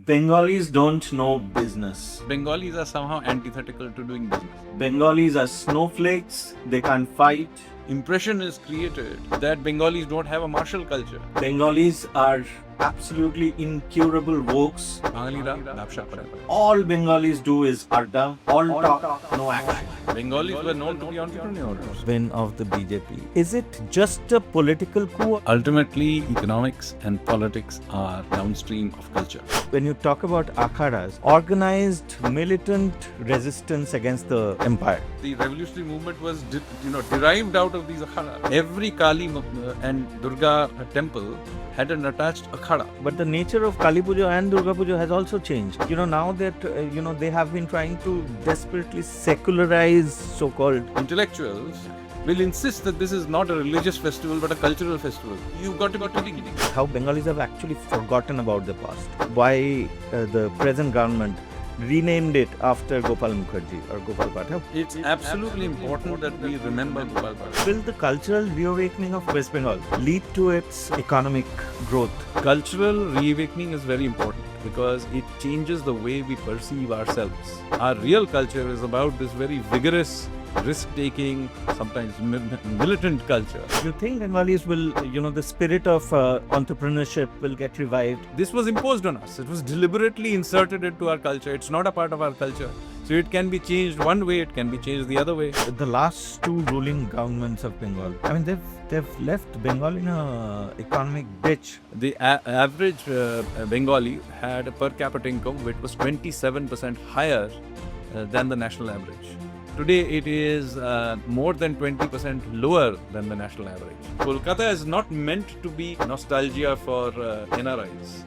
Bengalis don't know business. Bengalis are somehow antithetical to doing business. Bengalis are snowflakes, they can't fight. Impression is created that Bengalis don't have a martial culture. Bengalis are absolutely incurable wokes. বাঙালিরা ব্যবসা করে না। All Bengalis do is adda, all talk, no action. Bengalis were known to be entrepreneurs. Win of the BJP. Is it just a political coup? Ultimately, economics and politics are downstream of culture. When you talk about akhadas, organized militant resistance against the empire. The revolutionary movement was derived out of these akhadas. Every Kali and Durga temple had an attached akhada. But the nature of Kali Puja and Durga Puja has also changed. Now that they have been trying to desperately secularize so-called Intellectuals will insist that this is not a religious festival but a cultural festival. You've got to be kidding me. how Bengalis have actually forgotten about the past. Why the present government renamed it after Gopal Mukherjee or Gopal Pathak. It's absolutely important that we remember Gopal Pathak. Will the cultural reawakening of West Bengal lead to its economic growth? Cultural reawakening is very important because it changes the way we perceive ourselves. Our real culture is about this very vigorous, risk-taking, sometimes militant culture. You think Bengalis will, the spirit of entrepreneurship will get revived? This was imposed on us. It was deliberately inserted into our culture. It's not a part of our culture. So it can be changed one way, it can be changed the other way. The last two ruling governments of Bengal, they've left Bengal in a economic ditch. The average Bengali had a per capita income which was 27% higher than the national average. Today it is more than 20% lower than the national average. Kolkata is not meant to be nostalgia for NRIs.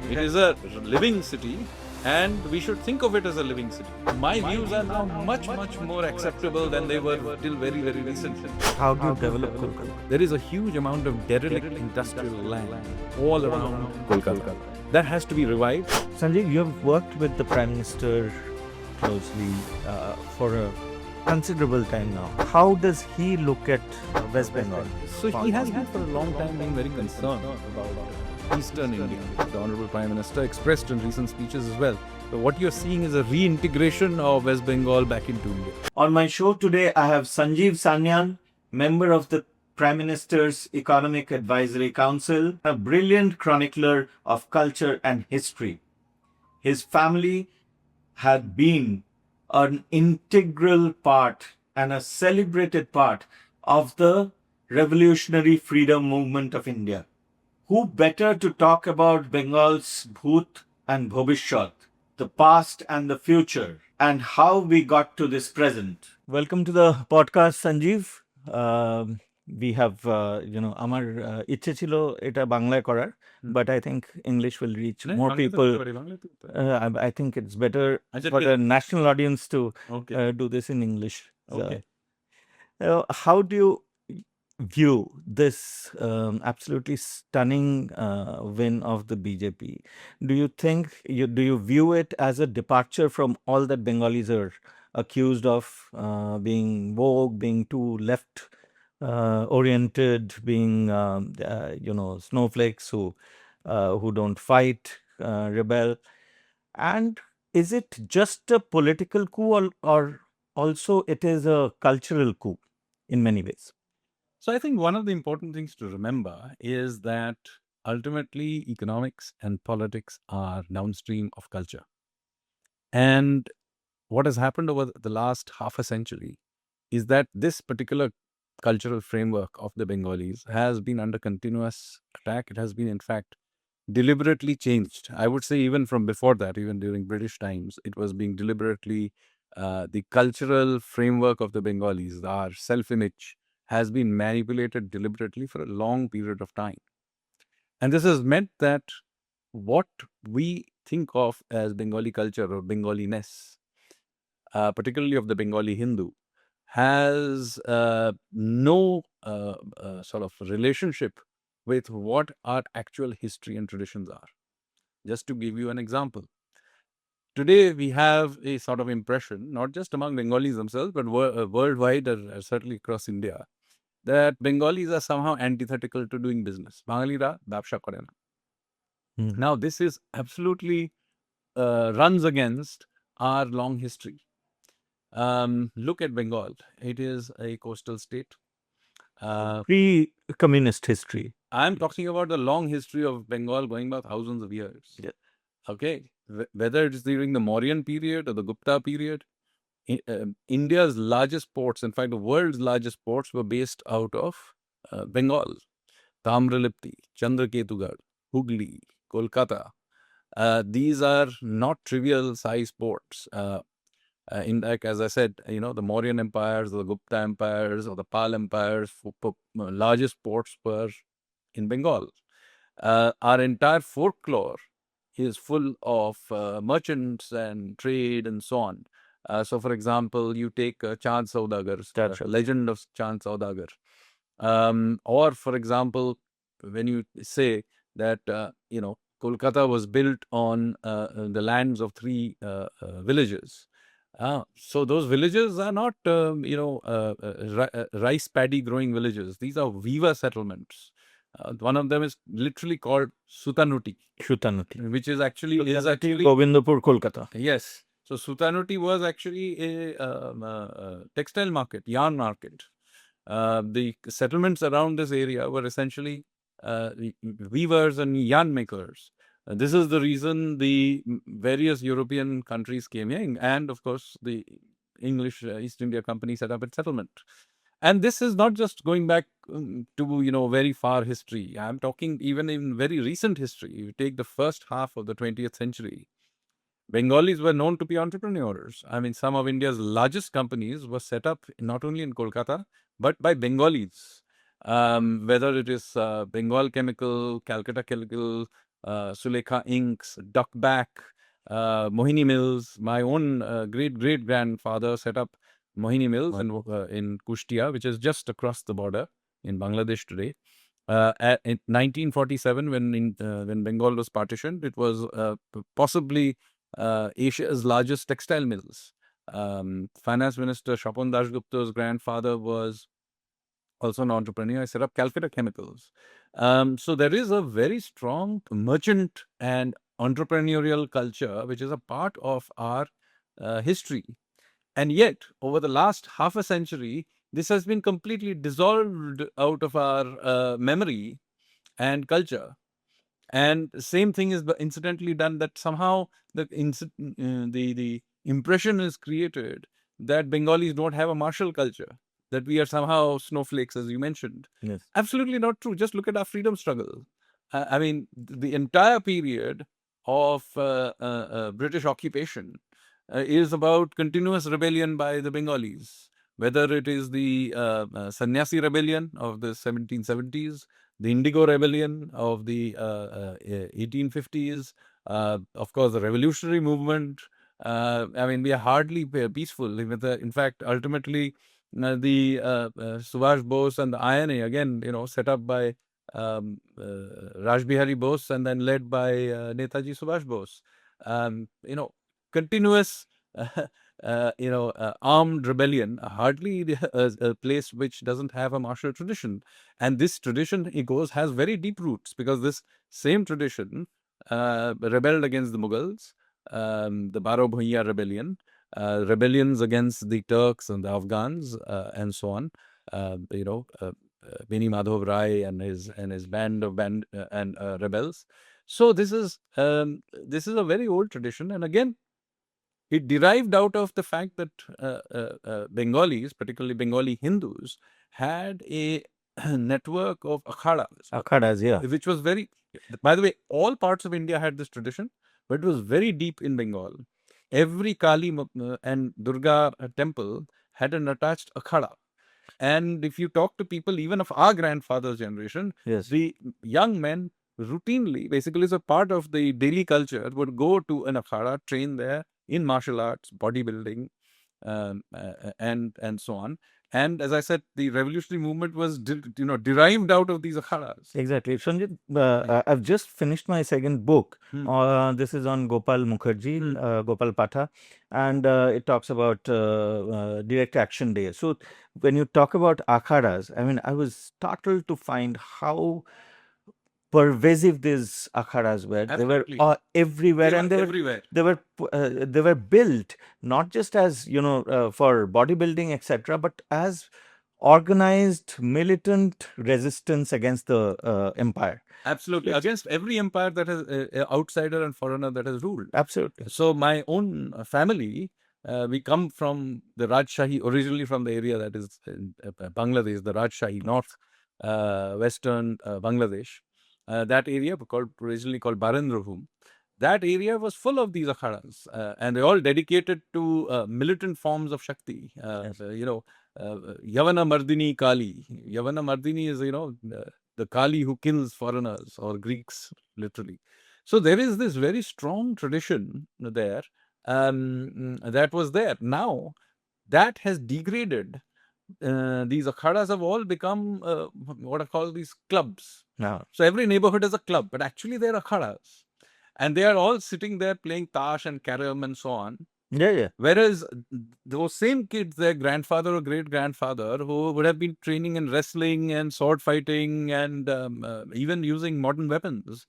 It is a living city and we should think of it as a living city. My views are now much more acceptable than they were till very recently. How do you develop Kolkata? There is a huge amount of derelict industrial land all around Kolkata. That has to be revived. Sanjeev, you have worked with the Prime Minister closely for a considerable time now. How does he look at West Bengal? So he has been for a long time being very concerned about Eastern India. The Honorable Prime Minister expressed in recent speeches as well. So what you're seeing is a reintegration of West Bengal back into India. On my show today, I have Sanjeev Sanyal, member of the Prime Minister's Economic Advisory Council, a brilliant chronicler of culture and history. His family had been an integral part and a celebrated part of the revolutionary freedom movement of India. Who better to talk about Bengal's Bhoot and Bhovishyat, the past and the future, and how we got to this present. Welcome to the podcast, Sanjeev. We have, আমার ইচ্ছে ছিল এটা বাংলায় করার, but I think English will reach more people. I think it's better for the national audience to do this in English. Okay. How do you view this absolutely stunning win of the BJP? Do you view it as a departure from all that Bengalis are accused of being woke, being too left oriented, being snowflakes who don't fight, rebel? And is it just a political coup or also it is a cultural coup in many ways? So I think one of the important things to remember is that ultimately economics and politics are downstream of culture. And what has happened over the last half a century is that this particular cultural framework of the Bengalis has been under continuous attack. It has been, in fact, deliberately changed. I would say even from before that, even during British times, it was being deliberately, the cultural framework of the Bengalis, our self-image, has been manipulated deliberately for a long period of time. And this has meant that what we think of as Bengali culture or Bengaliness, particularly of the Bengali Hindu, has no sort of relationship with what our actual history and traditions are. Just to give you an example, today we have a sort of impression, not just among Bengalis themselves, but worldwide, certainly across India, that Bengalis are somehow antithetical to doing business. বাঙালিরা ব্যবসা করে না. Now, this is absolutely runs against our long history. Look at Bengal. It is a coastal state. Pre-communist history. I'm talking about the long history of Bengal going back thousands of years. Yeah. Okay. Whether it's during the Mauryan period or the Gupta period, India's largest ports, in fact, the world's largest ports, were based out of Bengal. Tamralipti, Chandraketugarh, Hooghly, Kolkata. These are not trivial size ports. In fact, as I said, the Mauryan empires, the Gupta empires, or the Pal empires, largest ports were in Bengal. Our entire folklore is full of merchants and trade and so on. So, for example, you take Chand Saudagar's legend of Chand Saudagar. Or, for example, when you say that, Kolkata was built on the lands of three villages. So those villages are not, rice paddy growing villages. These are weaver settlements. One of them is literally called Sutanuti, which is actually Govindapur, Kolkata. Yes. So Sutanuti was actually a textile market, yarn market. The settlements around this area were essentially weavers and yarn makers. This is the reason the various European countries came in, and of course the English East India Company set up its settlement. And this is not just going back to very far history. I'm talking even in very recent history. You take the first half of the 20th century. Bengalis were known to be entrepreneurs. I mean, some of India's largest companies were set up not only in Kolkata, but by Bengalis. Whether it is Bengal Chemical, Calcutta Chemical, Sulekha Inks, Duckback, Mohini Mills. My own great-great-grandfather set up Mohini Mills in Kushtia, which is just across the border in Bangladesh today. In 1947, when Bengal was partitioned, it was possibly Asia's largest textile mills. Finance Minister Shapon Dasgupta's grandfather was also an entrepreneur. I set up Calcutta Chemicals. So there is a very strong merchant and entrepreneurial culture, which is a part of our history. And yet, over the last half a century, this has been completely dissolved out of our memory and culture. And the same thing is incidentally done, that somehow the impression is created that Bengalis don't have a martial culture, that we are somehow snowflakes, as you mentioned. Yes. Absolutely not true. Just look at our freedom struggle. I mean, the entire period of British occupation is about continuous rebellion by the Bengalis, whether it is the Sannyasi rebellion of the 1770s, the Indigo Rebellion of the 1850s, of course, the revolutionary movement. I mean, we are hardly peaceful. In fact, ultimately, the Subhash Bose and the INA, again, set up by Raj Bihari Bose and then led by Netaji Subhash Bose. Continuous armed rebellion, hardly a place which doesn't have a martial tradition. And this tradition, has very deep roots, because this same tradition rebelled against the Mughals, the Baro Bhaiya rebellion, rebellions against the Turks and the Afghans, and so on. Beni Madhav Rai and his band of rebels. So this is a very old tradition, and again, it derived out of the fact that Bengalis, particularly Bengali Hindus, had a network of Akhadas, yeah. which was very, by the way, all parts of India had this tradition, but it was very deep in Bengal. Every Kali and Durga temple had an attached akhada. And if you talk to people even of our grandfather's generation, Yes. the young men routinely, basically as a part of the daily culture, would go to an akhada, train there in martial arts, bodybuilding, and so on. And as I said, the revolutionary movement was derived out of these akhadas. Exactly. Sanjit, I've just finished my second book. This is on Gopal Mukherjee, Gopal Patha, and it talks about direct action day. So when you talk about akhadas, I mean, I was startled to find how pervasive these akharas were. They were Absolutely. everywhere, They were and everywhere. they were built not just as for bodybuilding, etc., but as organized militant resistance against the empire. Absolutely. Let's- Against every empire that has outsider and foreigner that has ruled. Absolutely. So my own family, we come from the Rajshahi, originally from the area that is in Bangladesh, the Rajshahi, north western Bangladesh. That area originally called Barendrahum. That area was full of these akharas, and they're all dedicated to militant forms of Shakti. Yes. Yavana Mardini Kali. Yavana Mardini is, the Kali who kills foreigners or Greeks, literally. So there is this very strong tradition there that was there. Now, that has degraded. These akhadas have all become what I call these clubs. Now, So every neighborhood is a club, but actually they're akhadas. And they are all sitting there playing tash and carom and so on. yeah. Whereas those same kids, their grandfather or great grandfather, who would have been training in wrestling and sword fighting and even using modern weapons.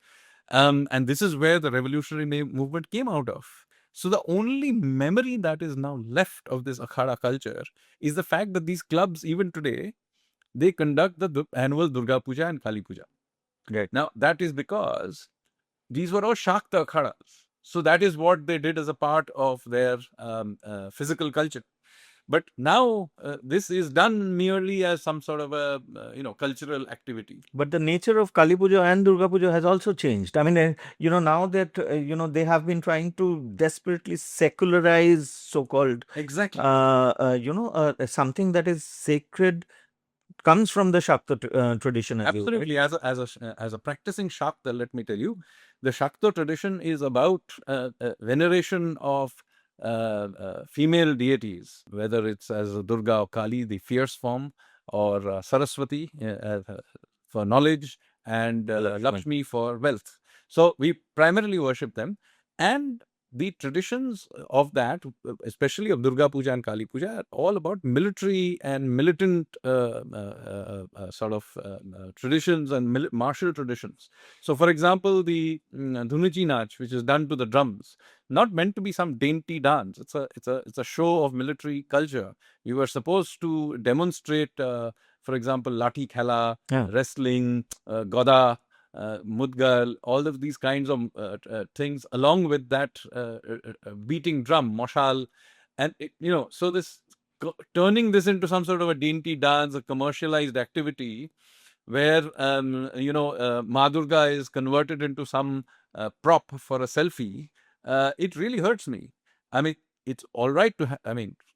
And this is where the revolutionary movement came out of. So the only memory that is now left of this akhada culture is the fact that these clubs, even today, they conduct the annual Durga Puja and Kali Puja. Right. Now, that is because these were all Shakta akhadas. So that is what they did as a part of their physical culture. But now this is done merely as some sort of a cultural activity. But the nature of Kali Puja and Durga Puja has also changed. I mean, now that they have been trying to desperately secularize so-called Exactly. something that is sacred comes from the Shakta tradition. As you, right? Absolutely. As a practicing Shakta, let me tell you, the Shakta tradition is about veneration of female deities, whether it's as Durga or Kali, the fierce form, or Saraswati for knowledge, and Lakshmi for wealth. So we primarily worship them, and the traditions of that, especially of Durga Puja and Kali Puja, are all about military and militant sort of traditions and martial traditions. So, for example, the Dhunuchi Nach, which is done to the drums, not meant to be some dainty dance. It's a show of military culture. We were supposed to demonstrate, for example, Lathi Khela, wrestling, Goda, Mudgal, all of these kinds of things, along with that beating drum, moshal, and so this turning this into some sort of a dainty dance, a commercialized activity, where Ma Durga is converted into some prop for a selfie. It really hurts me. I mean, it's all right to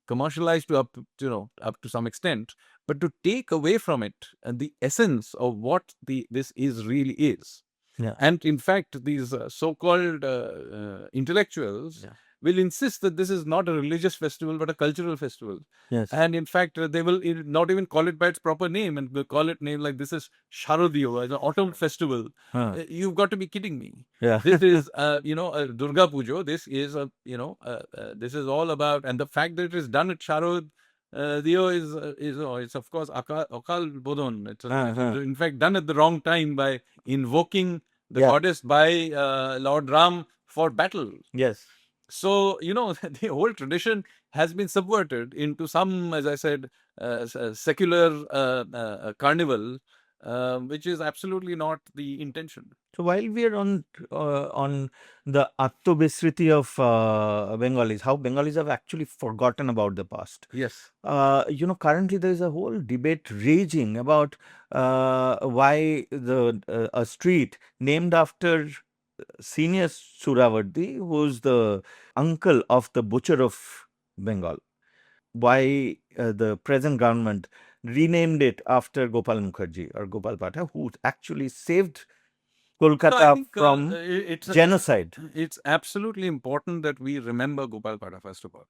commercialized to up to some extent, but to take away from it the essence of what this really is. Yeah. And in fact, these so-called intellectuals will insist that this is not a religious festival but a cultural festival. Yes. And in fact, they will not even call it by its proper name, and will call it name like this is Sharadiyo, as an autumn festival. You've got to be kidding me. Yeah. This is a Durga Puja. This is this is all about, and the fact that it is done at Sharad Dio is it's of course Akal Bodhon. It's in fact done at the wrong time by invoking the goddess by Lord Ram for battle. Yes. So, the whole tradition has been subverted into some, as I said, secular carnival, which is absolutely not the intention. So while we are on the Attobesriti of Bengalis, how Bengalis have actually forgotten about the past. Yes. Currently there is a whole debate raging about why a street named after senior Suravardi, who's the uncle of the butcher of Bengal, why the present government renamed it after Gopal Mukherjee or Gopal Patha, who actually saved Kolkata from genocide. It's absolutely important that we remember Gopal Patha, first of all.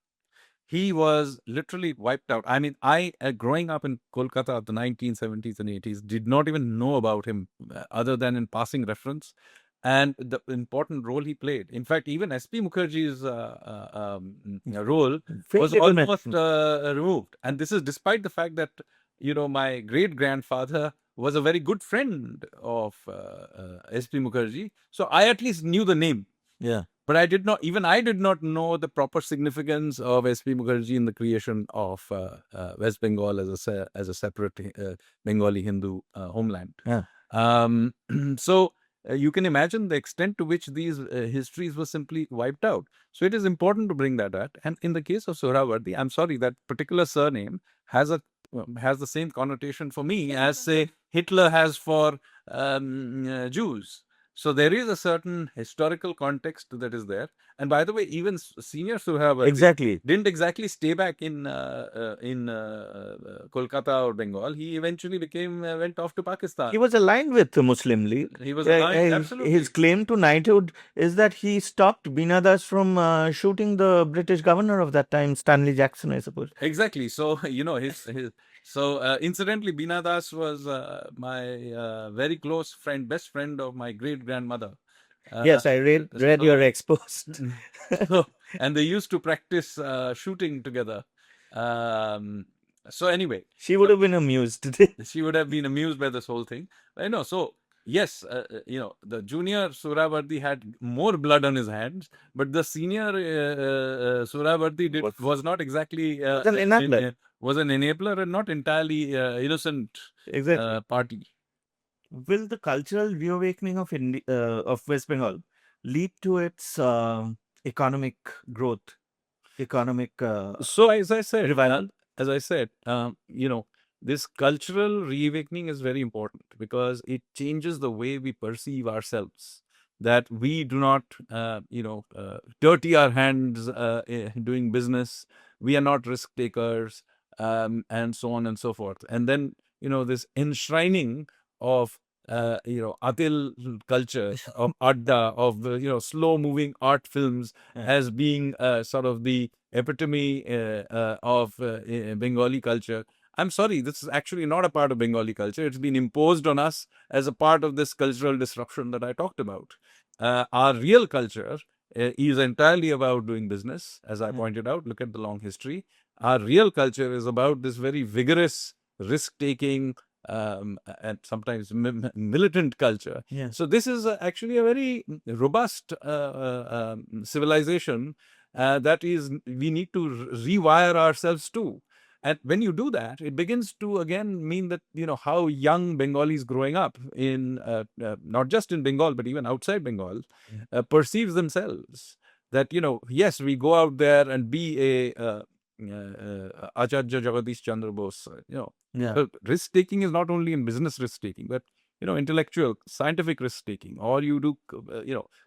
He was literally wiped out. I mean, I, growing up in Kolkata of the 1970s and 80s, did not even know about him other than in passing reference and the important role he played. In fact, even S.P. Mukherjee's role was almost removed. And this is despite the fact that, my great-grandfather was a very good friend of S.P. Mukherjee. So I at least knew the name. Yeah. But I did not know the proper significance of S.P. Mukherjee in the creation of West Bengal as a separate Bengali Hindu homeland. Yeah. So you can imagine the extent to which these histories were simply wiped out. So it is important to bring that out. And in the case of Sohrawardi, I'm sorry, that particular surname has the same connotation for me as, say, Hitler has for Jews. So there is a certain historical context that is there. And by the way, even senior Sohrawardi Exactly. didn't exactly stay back in Kolkata or Bengal. He eventually went off to Pakistan. He was aligned with the Muslim League. He was aligned, absolutely. His claim to knighthood is that he stopped Beena Das from shooting the British governor of that time, Stanley Jackson, I suppose. Exactly. So, incidentally, Beena Das was my very close friend, best friend of my great-grandmother. Yes, I read your expost. And they used to practice shooting together. So anyway. She would have been amused. She would have been amused by this whole thing. I know. So, yes, the junior Sohrawardi had more blood on his hands, but the senior Sohrawardi was not exactly Was an enabler. Was an enabler and not entirely innocent party. Will the cultural reawakening of West Bengal lead to its economic growth, economic So as I said, revival? This cultural reawakening is very important because it changes the way we perceive ourselves. That we do not, dirty our hands doing business. We are not risk takers, and so on and so forth. And then, this enshrining of Atil culture, of Adda, of slow moving art films as being sort of the epitome of Bengali culture. I'm sorry, this is actually not a part of Bengali culture. It's been imposed on us as a part of this cultural disruption that I talked about. Our real culture is entirely about doing business, as I pointed out. Look at the long history. Our real culture is about this very vigorous, risk-taking, and sometimes militant culture. Yeah. So this is actually a very robust civilization that we need to rewire ourselves to. And when you do that, it begins to again mean that, how young Bengalis growing up in, not just in Bengal, but even outside Bengal, perceives themselves. That, yes, we go out there and be a Acharya Jagadish Chandra Bose. Risk taking is not only in business risk taking, but intellectual, scientific risk taking. Or you do,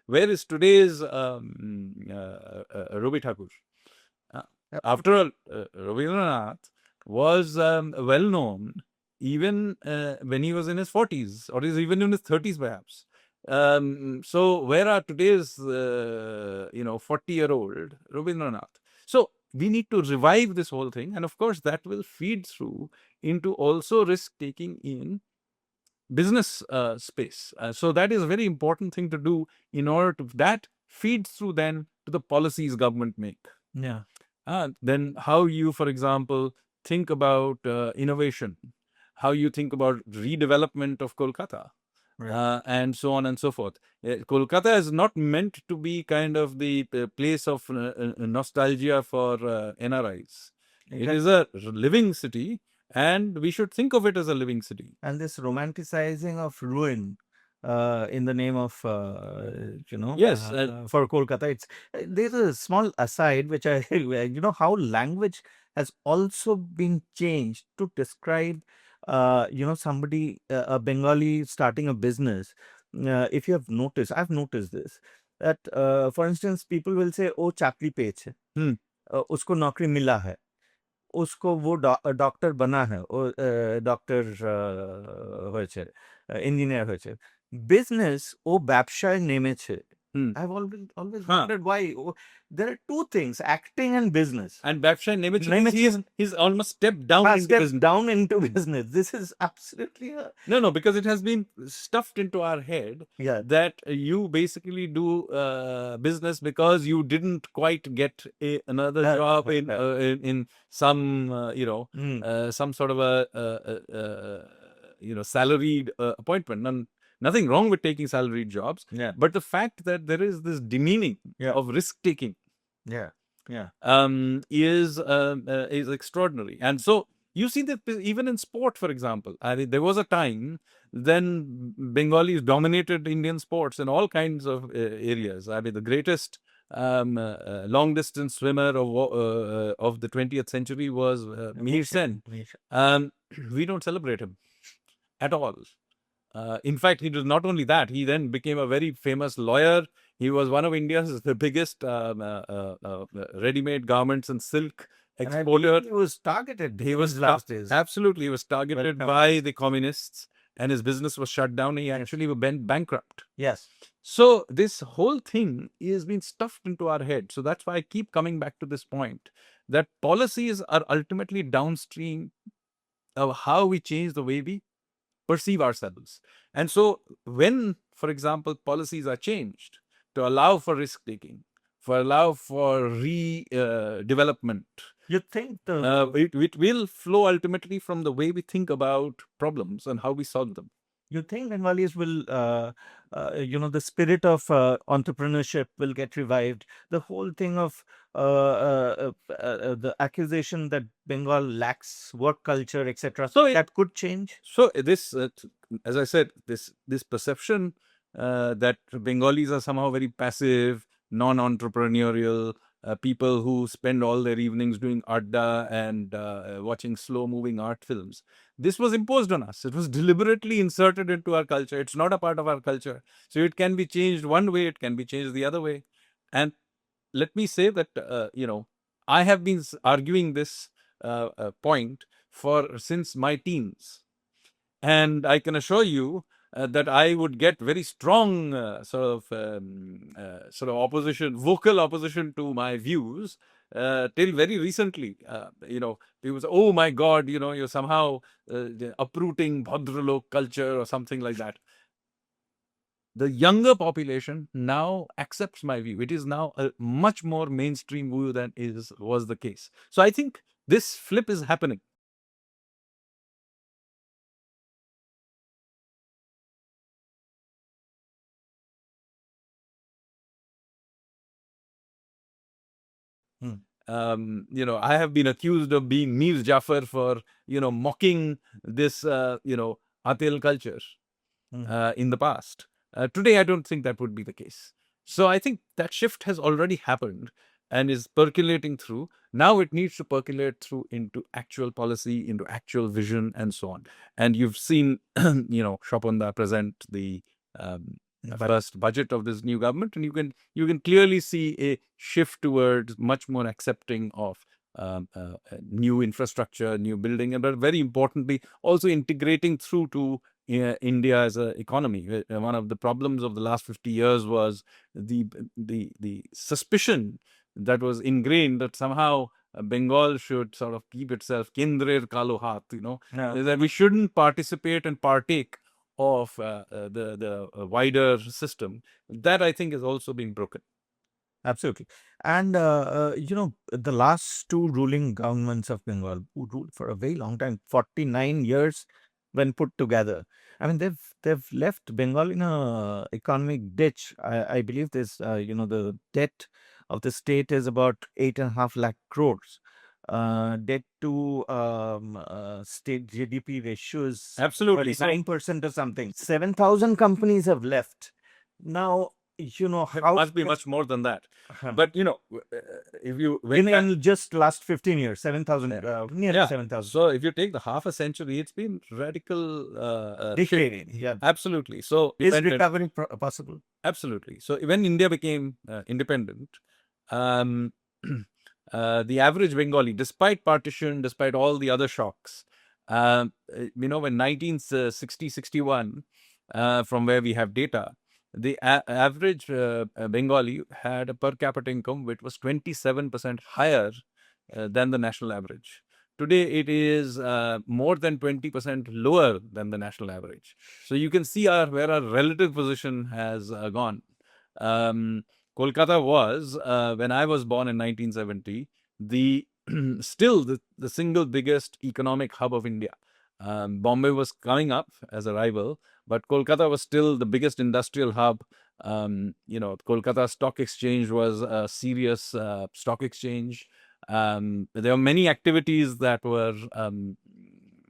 where is today's Ravi Thakur? After all, Rabindranath was well known even when he was in his 40s or even in his 30s, perhaps. So where are today's 40-year-old Rabindranath? So we need to revive this whole thing, and of course that will feed through into also risk taking in business space. So that is a very important thing to do in order to that feeds through then to the policies government make. Yeah. Then how you, for example, think about innovation, how you think about redevelopment of Kolkata. Right. And so on and so forth. Kolkata is not meant to be kind of the place of nostalgia for NRIs. It is a living city, and we should think of it as a living city. And this romanticizing of ruin in the name of, Yes, for Kolkata. There's a small aside which how language has also been changed to describe, somebody, a Bengali starting a business. If you have noticed, I've noticed this, that, for instance, people will say, oh, chakri pech hai, usko naukri mila hai, उसको वो doctor बना है, ও doctor হয়েছে, engineer হয়েছে। Business ও ব্যবসায় নেমেছে। I've always wondered why. There are two things, acting and business. And ব্যবসায় নেমেছে, he's almost stepped down into business. This is absolutely no, because it has been stuffed into our head that you basically do business because you didn't quite get another job in some some sort of a salaried appointment. And nothing wrong with taking salaried jobs, Yeah. but the fact that there is this demeaning Yeah. of risk taking Yeah. Yeah. is extraordinary. And so you see that even in sport, for example, I mean, there was a time then Bengalis dominated Indian sports in all kinds of areas. I mean, the greatest long distance swimmer of the 20th century was Mihir Sen. We don't celebrate him at all. In fact, he was not only that, he then became a very famous lawyer. He was one of India's the biggest ready-made garments and silk And I exporter. believe he was targeted. He in was his last days. Absolutely, he was targeted Welcome. by the communists, and his business was shut down. He actually went bankrupt. Yes. So this whole thing is being stuffed into our head. So that's why I keep coming back to this point that policies are ultimately downstream of how we change the way we perceive ourselves. And so when, for example, policies are changed to allow for risk taking, for allow for redevelopment, You think the it will flow ultimately from the way we think about problems and how we solve them. you think Bengalis will, the spirit of entrepreneurship will get revived? The whole thing of the accusation that Bengal lacks work culture, etc. So that could change. So this, as I said, this perception that Bengalis are somehow very passive, non-entrepreneurial, people who spend all their evenings doing adda and watching slow-moving art films. This was imposed on us. It was deliberately inserted into our culture. It's not a part of our culture. So it can be changed one way, it can be changed the other way. And let me say that, I have been arguing this point since my teens. And I can assure you that I would get very strong sort of opposition, vocal opposition to my views till very recently. People say, "Oh my God, you're somehow uprooting Bhadralok culture or something like that." The younger population now accepts my view. It is now a much more mainstream view than was the case. So I think this flip is happening. I have been accused of being Mir Jafar for, mocking this, Atil culture in the past. Today, I don't think that would be the case. So I think that shift has already happened and is percolating through. Now it needs to percolate through into actual policy, into actual vision, and so on. And you've seen, Shopanda present the first budget of this new government, and you can clearly see a shift towards much more accepting of new infrastructure, new building, and but very importantly, also integrating through to India as an economy. One of the problems of the last 50 years was the suspicion that was ingrained that somehow Bengal should sort of keep itself kendrer kalo hath, that we shouldn't participate and partake of the wider system. That I think is also being broken. Absolutely. And, the last two ruling governments of Bengal, who ruled for a very long time, 49 years when put together. I mean, they've left Bengal in a economic ditch. I believe this, the debt of the state is about 8.5 lakh crores. Debt to state GDP ratio is Absolutely. 9% or something. 7,000 companies have left. Now, It how must be much more than that. Uh-huh. But if you in just last 15 years, 7,000, nearly 7,000. So if you take the half a century, it's been radical Decade, shift. yeah. Absolutely. So Is recovery possible? absolutely. So when India became independent, the average Bengali, despite partition, despite all the other shocks, when 1960-61, from where we have data, the average Bengali had a per capita income which was 27% higher than the national average. Today, it is more than 20% lower than the national average. So you can see where our relative position has gone. Kolkata was, when I was born in 1970, still the single biggest economic hub of India. Bombay was coming up as a rival, but Kolkata was still the biggest industrial hub. Kolkata Stock Exchange was a serious stock exchange. There were many activities that were,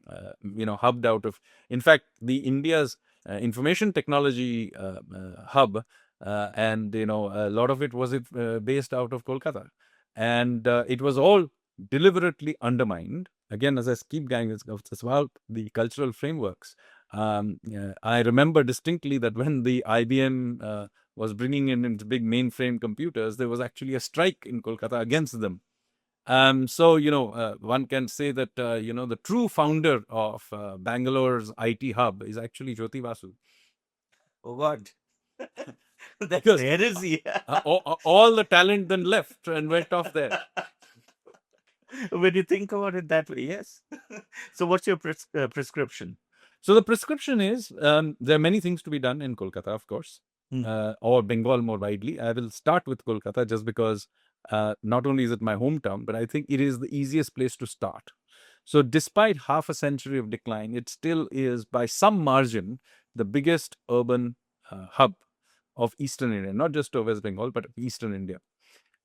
hubbed out of. In fact, the India's information technology hub, and a lot of it was based out of Kolkata, and it was all deliberately undermined. Again, as I keep going, it's about the cultural frameworks. I remember distinctly that when the IBM was bringing in its big mainframe computers, there was actually a strike in Kolkata against them. One can say that, the true founder of Bangalore's IT hub is actually Jyoti Basu. Oh God. That's Because heresy. all the talent then left and went off there. When you think about it that way, yes. So what's your prescription? So the prescription is, there are many things to be done in Kolkata, of course, or Bengal more widely. I will start with Kolkata just because not only is it my hometown, but I think it is the easiest place to start. So despite half a century of decline, it still is by some margin the biggest urban hub of Eastern India, not just of West Bengal, but of Eastern India.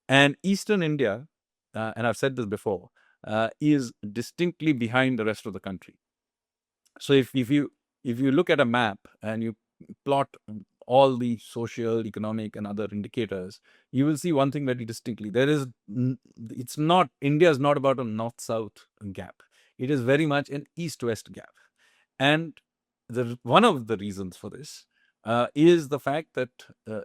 And Eastern India, and I've said this before, is distinctly behind the rest of the country. So if you look at a map and you plot all the social, economic, and other indicators, you will see one thing very distinctly. India is not about a north-south gap. It is very much an east-west gap. And one of the reasons for this is the fact that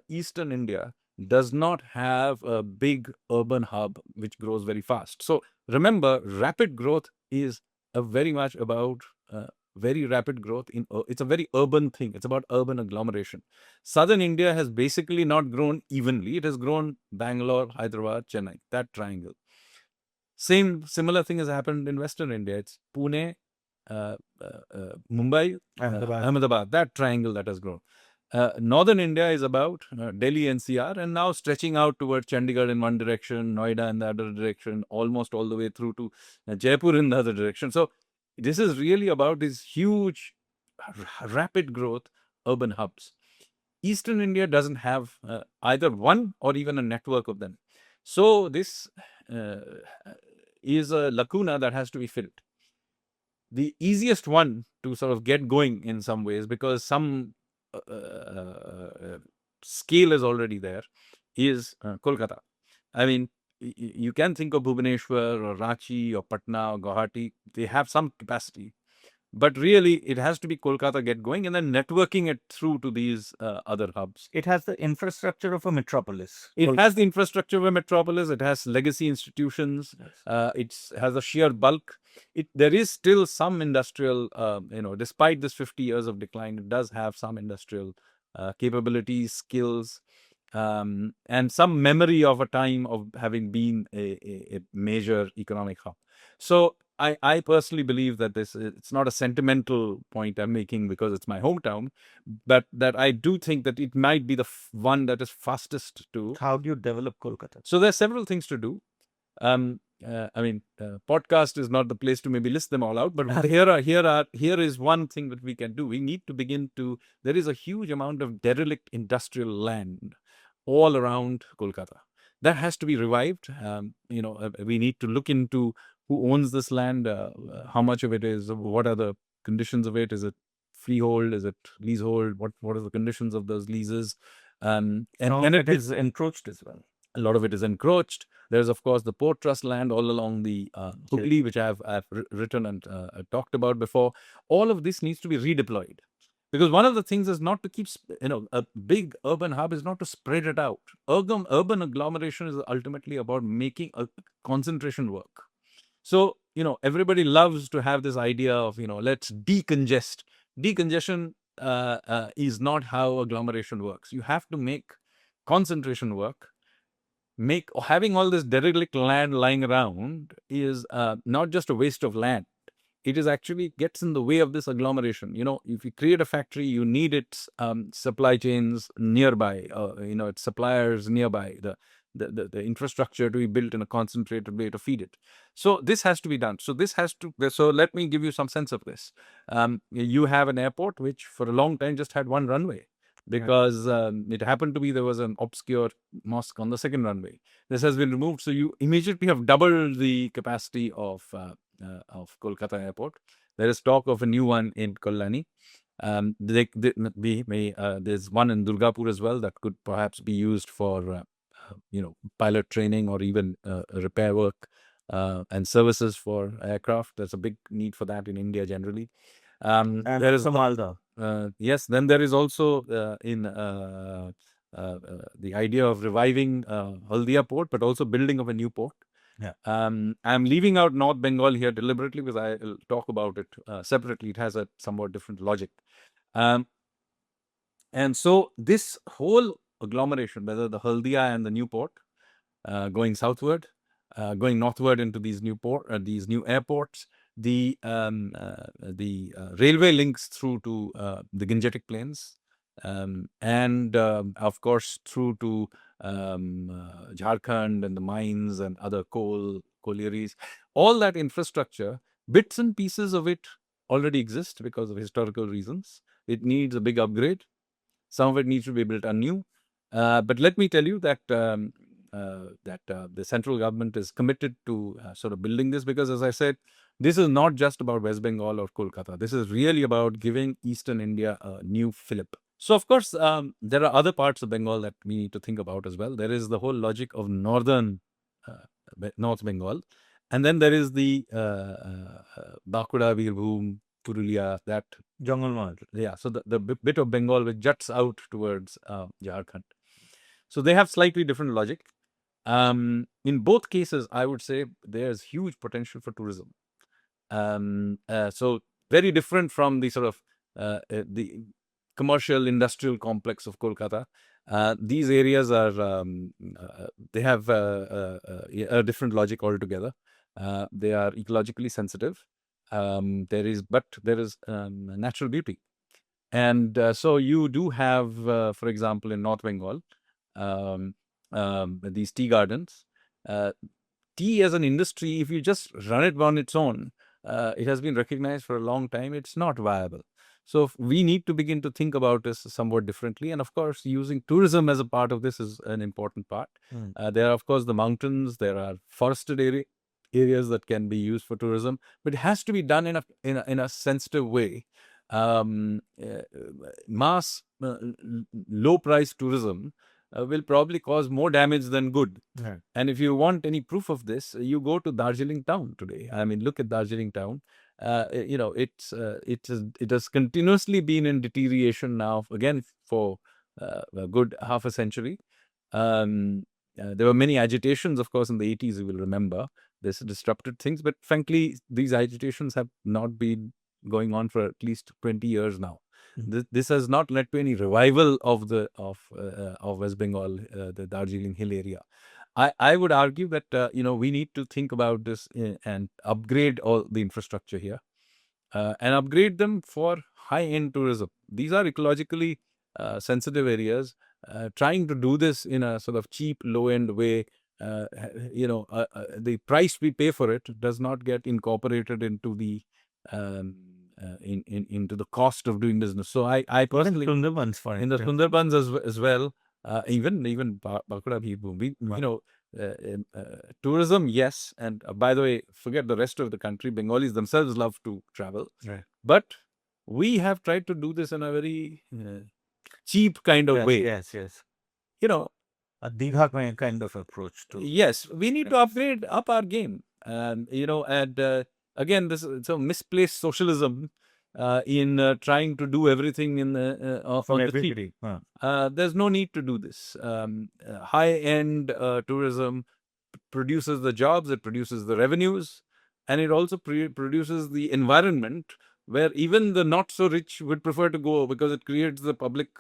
Eastern India does not have a big urban hub which grows very fast. So remember, rapid growth is very much about very rapid growth. It's a very urban thing. It's about urban agglomeration. Southern India has basically not grown evenly. It has grown Bangalore, Hyderabad, Chennai, that triangle. Similar thing has happened in Western India. It's Pune, Mumbai, Ahmedabad, that triangle that has grown. Northern India is about Delhi NCR and now stretching out towards Chandigarh in one direction, Noida in the other direction, almost all the way through to Jaipur in the other direction. So this is really about these huge, rapid growth urban hubs. Eastern India doesn't have either one or even a network of them. So this is a lacuna that has to be filled. The easiest one to sort of get going in some ways, because some scale is already there, is Kolkata. I mean, you can think of Bhubaneswar or Ranchi or Patna or Guwahati. They have some capacity. But really, it has to be Kolkata get going and then networking it through to these other hubs. It has the infrastructure of a metropolis. It has the infrastructure of a metropolis. It has legacy institutions. Yes. It has a sheer bulk. There is still some industrial, despite this 50 years of decline, it does have some industrial capabilities, skills, and some memory of a time of having been a major economic hub. So I personally believe that it's not a sentimental point I'm making because it's my hometown, but that I do think that it might be the one that is fastest to. How do you develop Kolkata? So there's several things to do. Podcast is not the place to maybe list them all out, but here is one thing that we can do. We need to begin to. There is a huge amount of derelict industrial land all around Kolkata that has to be revived. We need to look into who owns this land, how much of it is, what are the conditions of it? Is it freehold? Is it leasehold? What are the conditions of those leases? And it is encroached as well. A lot of it is encroached. There's, of course, the Port Trust land all along the Hooghly, which I've written and talked about before. All of this needs to be redeployed. Because one of the things is not to keep, a big urban hub is not to spread it out. Urban agglomeration is ultimately about making a concentration work. So, everybody loves to have this idea of, let's decongest. Decongestion is not how agglomeration works. You have to make concentration work. Having all this derelict land lying around is not just a waste of land. It is actually gets in the way of this agglomeration. If you create a factory, you need its supply chains nearby, its suppliers nearby. the infrastructure to be built in a concentrated way to feed it. So this has to be done. So let me give you some sense of this. You have an airport which for a long time just had one runway because it happened to be there was an obscure mosque on the second runway. This has been removed, so you immediately have doubled the capacity of Kolkata airport. There is talk of a new one in Kalyani. There's one in Durgapur as well that could perhaps be used for pilot training or even repair work and services for aircraft. There's a big need for that in India generally. And there is Malda. Yes, then there is also the idea of reviving Haldia port, but also building of a new port. Yeah. I'm leaving out North Bengal here deliberately because I'll talk about it separately. It has a somewhat different logic. And so this whole agglomeration, whether the Haldia and the new port, going southward, going northward into these new airports, the railway links through to the Gangetic Plains, and of course through to Jharkhand and the mines and other collieries. All that infrastructure, bits and pieces of it already exist because of historical reasons. It needs a big upgrade. Some of it needs to be built anew. But let me tell you that the central government is committed to sort of building this because, as I said, this is not just about West Bengal or Kolkata. This is really about giving Eastern India a new fillip. So, of course, there are other parts of Bengal that we need to think about as well. There is the whole logic of North Bengal. And then there is the Bankura, Birbhum, Purulia, that Jungle Mahal. Yeah, so the bit of Bengal which juts out towards Jharkhand. So they have slightly different logic. In both cases, I would say there's huge potential for tourism. So very different from the sort of the commercial industrial complex of Kolkata. These areas are they have a different logic altogether. They are ecologically sensitive. There is natural beauty. And so you do have, for example, in North Bengal, these tea gardens. Tea as an industry, if you just run it on its own, it has been recognized for a long time. It's not viable. So we need to begin to think about this somewhat differently. And of course, using tourism as a part of this is an important part. There are, of course, the mountains. There are forested areas that can be used for tourism, but it has to be done in a sensitive way. Mass low price tourism will probably cause more damage than good. Right. And if you want any proof of this, you go to Darjeeling town today. I mean, look at Darjeeling town. It has continuously been in deterioration now, again, for a good half a century. There were many agitations, of course, in the 80s, you will remember. This disrupted things, but frankly, these agitations have not been going on for at least 20 years now. This has not led to any revival of West Bengal, the Darjeeling Hill area. I would argue that we need to think about this and upgrade all the infrastructure here, and upgrade them for high-end tourism. These are ecologically sensitive areas. Trying to do this in a sort of cheap, low-end way, the price we pay for it does not get incorporated into the into the cost of doing business. So I personally, in the Sundarbans as well, even Bankura Birbhum, tourism, yes, and by the way, forget the rest of the country. Bengalis themselves love to travel, right. But we have tried to do this in a very cheap kind of way. Yes. A Digha kind of approach to. Yes, we need to upgrade up our game. And again, this is so misplaced socialism in trying to do everything in on the cheap. There's no need to do this. High-end tourism produces the jobs, it produces the revenues, and it also produces the environment where even the not so rich would prefer to go because it creates the public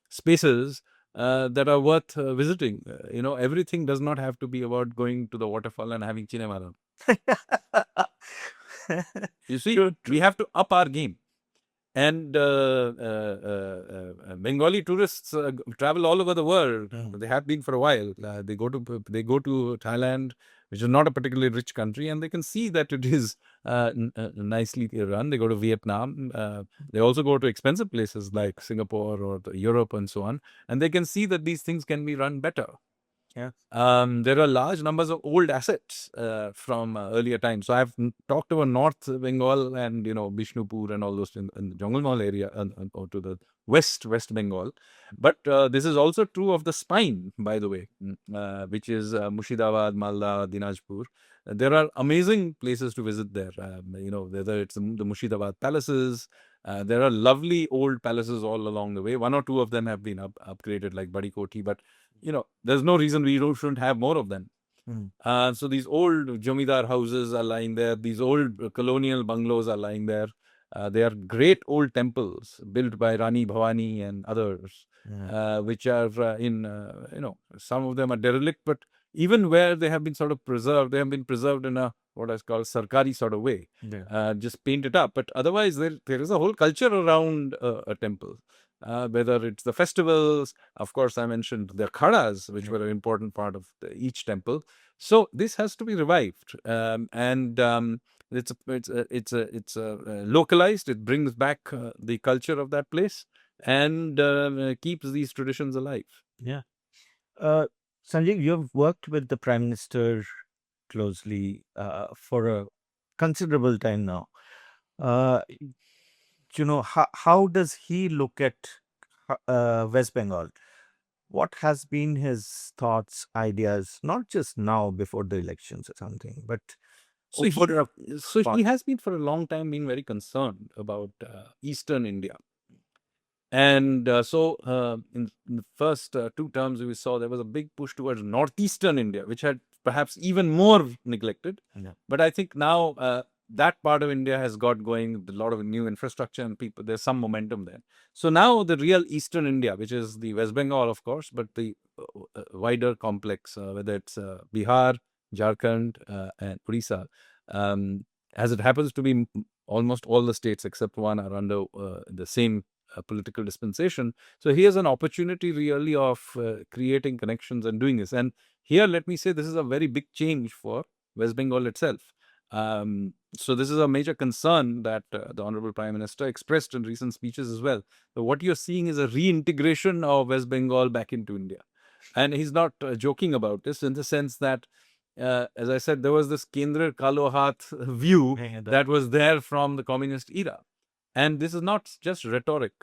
spaces that are worth visiting. Everything does not have to be about going to the waterfall and having cinema. You see, we have to up our game. And Bengali tourists travel all over the world. They have been for a while. They go to Thailand, which is not a particularly rich country, and they can see that it is nicely run. They go to Vietnam. They also go to expensive places like Singapore or Europe and so on, and they can see that these things can be run better. Yeah. There are large numbers of old assets from earlier times. So I've talked about North Bengal and Bishnupur and all those in the Jungle Mall area or to the West Bengal. But this is also true of the spine, by the way, which is Murshidabad, Malda, Dinajpur. There are amazing places to visit there. Whether it's the Murshidabad palaces. There are lovely old palaces all along the way. One or two of them have been upgraded, like Badi Koti, but there's no reason we shouldn't have more of them. So these old Jomidar houses are lying there. These old colonial bungalows are lying there. They are great old temples built by Rani Bhavani and others, which are some of them are derelict, but even where they have been sort of preserved, they have been preserved in a what is called sarkari sort of way, just paint it up. But otherwise, there is a whole culture around a temple. Whether it's the festivals, of course, I mentioned the khadas, which were an important part of each temple. So this has to be revived, it's localized. It brings back the culture of that place and keeps these traditions alive. Yeah. Sanjeev, you have worked with the Prime Minister closely for a considerable time now. How does he look at West Bengal? What has been his thoughts, ideas, not just now before the elections or something, but So he has been for a long time been very concerned about Eastern India. And in the first 2 terms, we saw there was a big push towards Northeastern India, which had perhaps even more neglected. Yeah. But I think now that part of India has got going, a lot of new infrastructure and people, there's some momentum there. So now the real Eastern India, which is the West Bengal, of course, but the wider complex, whether it's Bihar, Jharkhand, and Odisha, as it happens to be almost all the states except one are under the same political dispensation. So here's an opportunity really of creating connections and doing this. And here, let me say, this is a very big change for West Bengal itself. So this is a major concern that the Honorable Prime Minister expressed in recent speeches as well. So what you're seeing is a reintegration of West Bengal back into India. And he's not joking about this in the sense that, as I said, there was this Kendra Kalo Hath view that was there from the communist era. And this is not just rhetoric.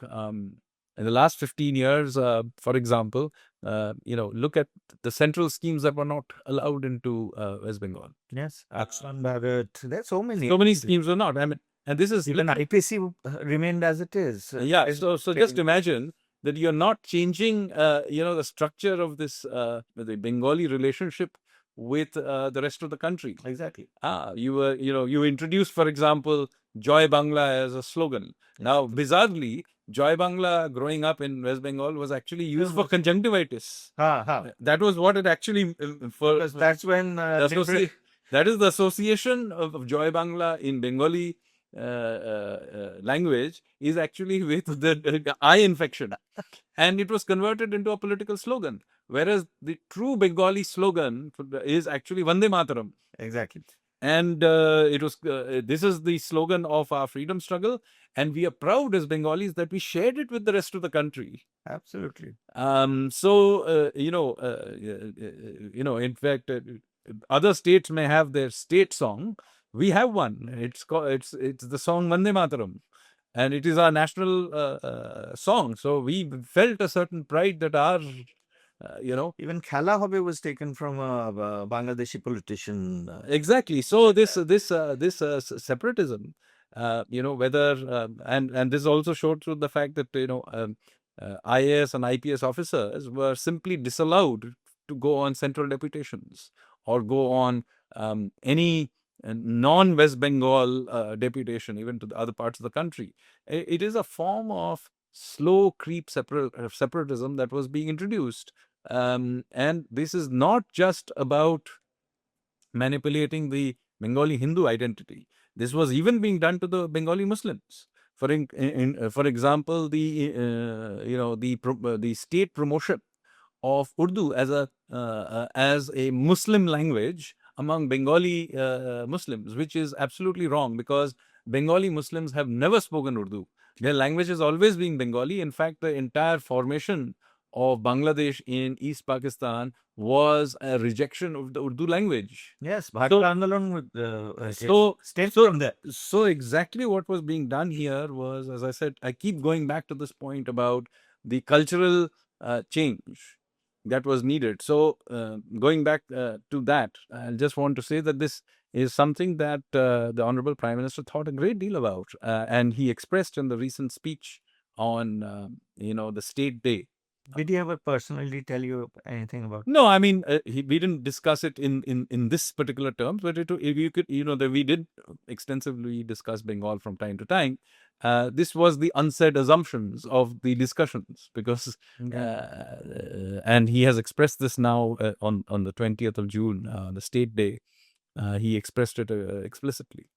In the last 15 years, for example, look at the central schemes that were not allowed into West Bengal. Yes, Ayushman Bharat. There's so many. So many schemes were not. I mean, and this is even IPC remained as it is. Yeah. So just imagine that you're not changing, the structure of this the Bengali relationship with the rest of the country. Exactly. You introduced, for example, Joy Bangla as a slogan. Now, bizarrely, Joy Bangla growing up in West Bengal was actually used for conjunctivitis. That was what it actually because that's when that is the association of Joy Bangla in Bengali language is actually with the eye infection, and it was converted into a political slogan. Whereas the true Bengali slogan is actually Vande Mataram. Exactly. And it was this is the slogan of our freedom struggle, and we are proud as Bengalis that we shared it with the rest of the country. Absolutely. In fact, other states may have their state song. We have one. It's the song Vande Mataram, and it is our national song. So we felt a certain pride that our even Khala Hobe was taken from a Bangladeshi politician. Exactly. So this separatism, whether and this also showed through the fact that IAS and IPS officers were simply disallowed to go on central deputations or go on any non-West Bengal deputation, even to the other parts of the country. It is a form of slow creep separatism that was being introduced. And this is not just about manipulating the Bengali Hindu identity. This was even being done to the Bengali Muslims. For example, the state promotion of Urdu as a Muslim language among Bengali Muslims, which is absolutely wrong, because Bengali Muslims have never spoken Urdu. Their language has always been Bengali. In fact, the entire formation of Bangladesh in East Pakistan was a rejection of the Urdu language. Yes, Bharata So- Andolan would stems so- from there. So exactly what was being done here was, as I said, I keep going back to this point about the cultural change that was needed. So going back to that, I just want to say that this is something that the Honorable Prime Minister thought a great deal about, and he expressed in the recent speech on the State Day. Did he ever personally tell you anything about? No, I mean, we didn't discuss it in this particular terms, but if you could, that we did extensively discuss Bengal from time to time. This was the unsaid assumptions of the discussions, because, and he has expressed this now on the 20th of June, the State Day. He expressed it explicitly.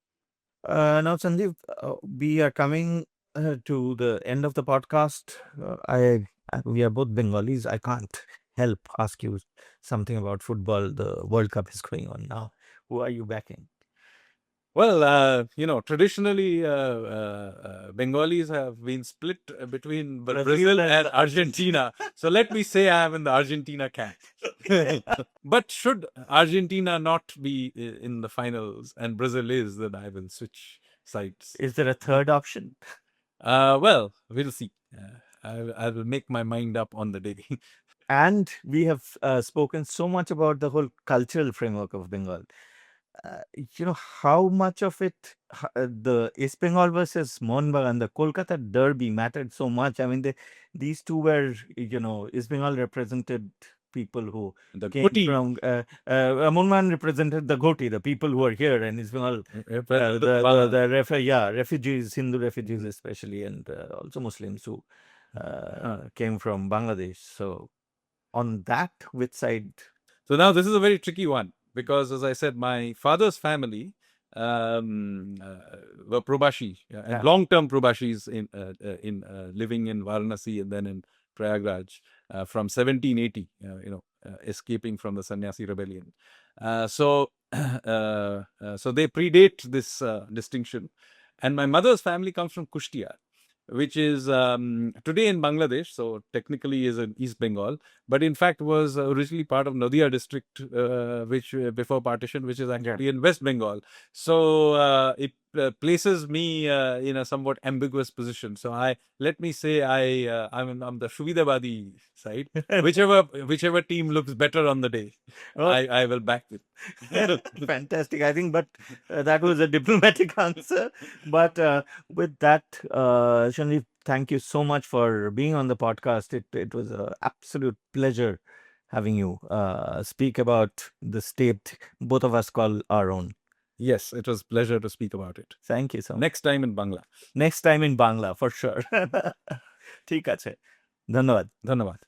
Now, Sanjeev, we are coming to the end of the podcast. We are both Bengalis. I can't help ask you something about football. The World Cup is going on now. Who are you backing? Well, traditionally, Bengalis have been split between Brazil and Argentina. So let me say I am in the Argentina camp. But should Argentina not be in the finals and Brazil is, then I will switch sides. Is there a third option? Well, we'll see. I will make my mind up on the day. And we have spoken so much about the whole cultural framework of Bengal. How much of it, the East Bengal versus Mohunbagan, the Kolkata derby mattered so much. I mean, these two were, East Bengal represented people who The came Goti, from, Mohunbagan represented the Goti, the people who are here, and East Bengal, refugees, Hindu refugees especially, and also Muslims who came from Bangladesh. So on that, which side? So now this is a very tricky one, because, as I said, my father's family were Probashi, and long-term Probashis in living in Varanasi and then in Prayagraj from 1780, escaping from the Sannyasi rebellion. So they predate this distinction. And my mother's family comes from Kushtia, which is today in Bangladesh, so technically is in East Bengal, but in fact was originally part of Nadia district, which before partition, which is actually in West Bengal. So it places me in a somewhat ambiguous position. So let me say I'm the Shuvidabadi side. whichever team looks better on the day, I will back it. Fantastic. I think, but that was a diplomatic answer. But with that, Sanjeev, thank you so much for being on the podcast. It was an absolute pleasure having you speak about the state both of us call our own. Yes, it was a pleasure to speak about it. Thank you so much. Next time in Bangla. Next time in Bangla, for sure. ঠিক আছে ধন্যবাদ ধন্যবাদ।